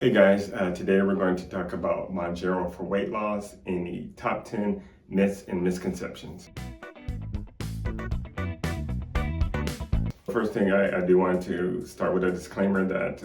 Hey guys, today we're going to talk about Mounjaro for weight loss and the top 10 myths and misconceptions. First thing I do want to start with a disclaimer that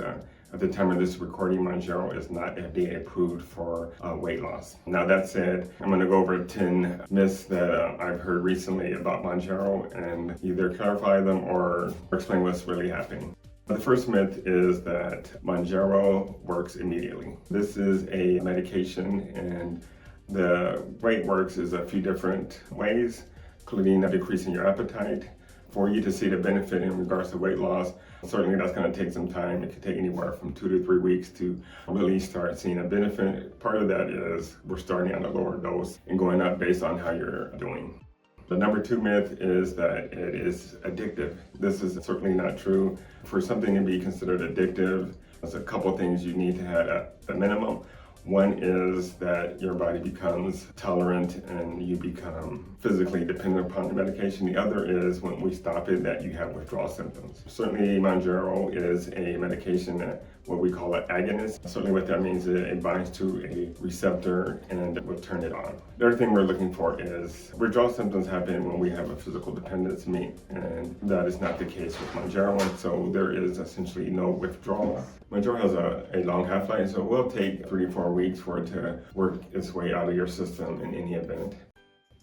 at the time of this recording, Mounjaro is not FDA approved for weight loss. Now that said, I'm going to go over 10 myths that I've heard recently about Mounjaro and either clarify them or explain what's really happening. The first myth is that Mounjaro works immediately. This is a medication and the way it works is a few different ways, including decreasing your appetite. For you to see the benefit in regards to weight loss, certainly that's going to take some time. It could take anywhere from 2 to 3 weeks to really start seeing a benefit. Part of that is we're starting at a lower dose and going up based on how you're doing. The number 2 myth is that it is addictive. This is certainly not true. For something to be considered addictive, there's a couple things you need to have at a minimum. One is that your body becomes tolerant and you become physically dependent upon the medication. The other is when we stop it, that you have withdrawal symptoms. Certainly Mounjaro is a medication that what we call an agonist. Certainly what that means is it binds to a receptor and it will turn it on. The other thing we're looking for is withdrawal symptoms happen when we have a physical dependence, and that is not the case with Mounjaro, and so there is essentially no withdrawal. Mounjaro has a long half-life, so it will take 3 to 4 weeks for it to work its way out of your system in any event.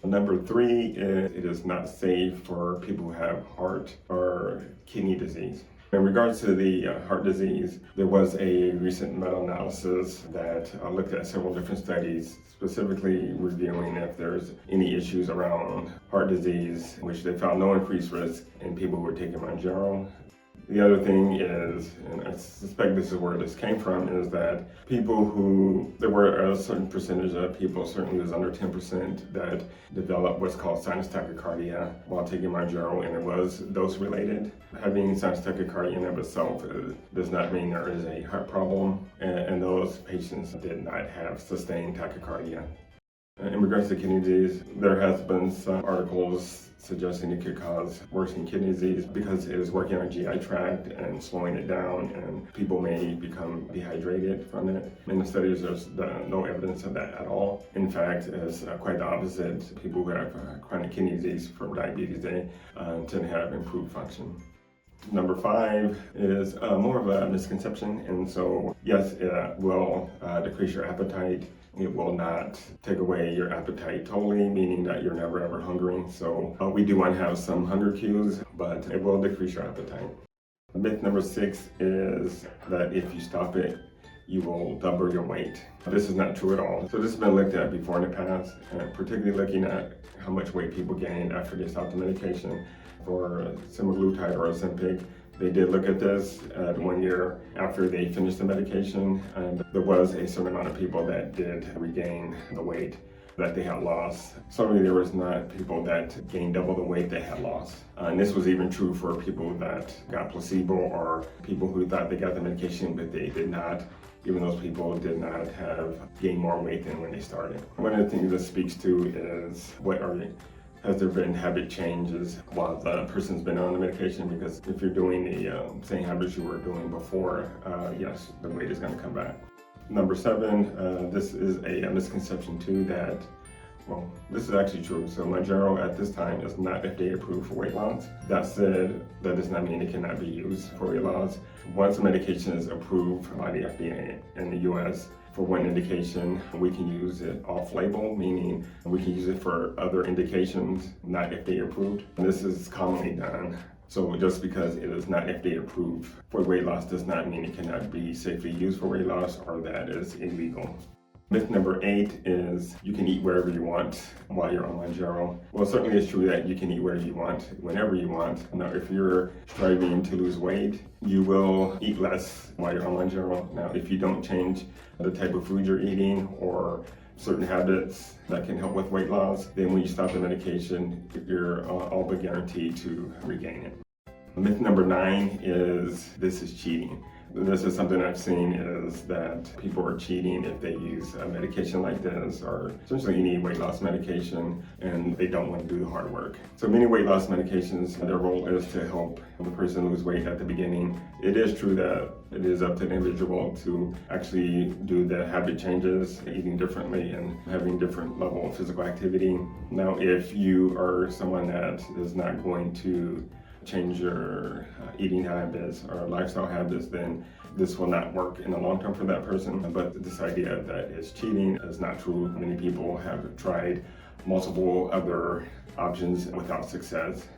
Number 3 is it is not safe for people who have heart or kidney disease. In regards to the heart disease, there was a recent meta-analysis that looked at several different studies, specifically reviewing if there's any issues around heart disease, which they found no increased risk in people who were taking Mounjaro. The other thing is, and I suspect this is where this came from, is that there were a certain percentage of people, certainly it was under 10%, that developed what's called sinus tachycardia while taking Mounjaro, and it was dose related. Having sinus tachycardia in of itself does not mean there is a heart problem, and those patients did not have sustained tachycardia. In regards to kidney disease, there has been some articles suggesting it could cause worsening kidney disease because it is working on GI tract and slowing it down, and people may become dehydrated from it. In the studies, there's no evidence of that at all. In fact, it's quite the opposite. People who have chronic kidney disease from diabetes, they tend to have improved function. Number 5 is more of a misconception, and so yes, it will decrease your appetite. It will not take away your appetite totally, meaning that you're never ever hungry. So we do want to have some hunger cues, but it will decrease your appetite. Myth number 6 is that if you stop it, you will double your weight. This is not true at all. So this has been looked at before in the past, particularly looking at how much weight people gained after they stopped the medication. For semaglutide or Ozempic, they did look at this 1 year after they finished the medication, and there was a certain amount of people that did regain the weight that they had lost. Certainly there was not people that gained double the weight they had lost. And this was even true for people that got placebo or people who thought they got the medication but they did not. Even those people did not have gained more weight than when they started. One of the things this speaks to is has there been habit changes while the person's been on the medication? Because if you're doing the same habits you were doing before, yes, the weight is going to come back. Number 7, this is a misconception too that, well, this is actually true. So Mounjaro at this time is not FDA approved for weight loss. That said, that does not mean it cannot be used for weight loss. Once a medication is approved by the FDA in the US, for one indication, we can use it off-label, meaning we can use it for other indications not FDA approved. And this is commonly done. So just because it is not FDA approved for weight loss does not mean it cannot be safely used for weight loss or that it's illegal. Myth number 8 is you can eat wherever you want while you're on Mounjaro. Well, certainly it's true that you can eat wherever you want, whenever you want. Now, if you're striving to lose weight, you will eat less while you're on Mounjaro. Now, if you don't change the type of food you're eating or certain habits that can help with weight loss, then when you stop the medication, you're all but guaranteed to regain it. Myth number 9 is this is cheating. This is something I've seen is that people are cheating if they use a medication like this or essentially any weight loss medication and they don't want to do the hard work. So many weight loss medications, their role is to help the person lose weight at the beginning. It is true that it is up to the individual to actually do the habit changes, eating differently and having different level of physical activity. Now, if you are someone that is not going to change your eating habits or lifestyle habits, then this will not work in the long term for that person. But this idea that it's cheating is not true. Many people have tried multiple other options without success.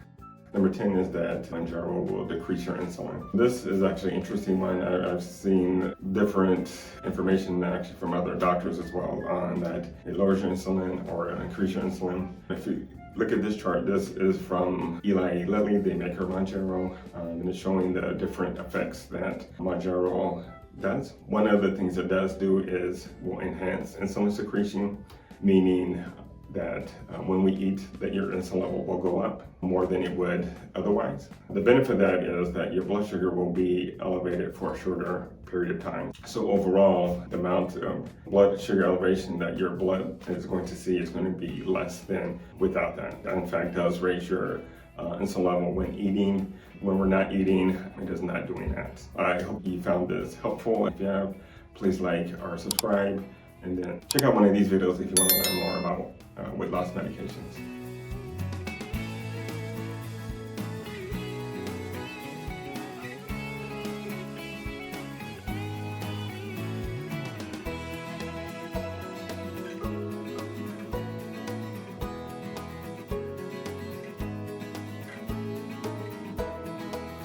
Number 10 is that Mounjaro will decrease your insulin. This is actually an interesting one. I've seen different information actually from other doctors as well on that it lowers your insulin or increases your insulin. If you look at this chart, this is from Eli Lilly. They make her Mounjaro, and it's showing the different effects that Mounjaro does. One of the things it does do is will enhance insulin secretion, meaning that when we eat, that your insulin level will go up more than it would otherwise. The benefit of that is that your blood sugar will be elevated for a shorter period of time. So overall, the amount of blood sugar elevation that your blood is going to see is going to be less than without that. That in fact does raise your insulin level when eating. When we're not eating, it is not doing that. I hope you found this helpful. If you have, please like or subscribe. And then check out one of these videos if you want to learn more about weight loss medications.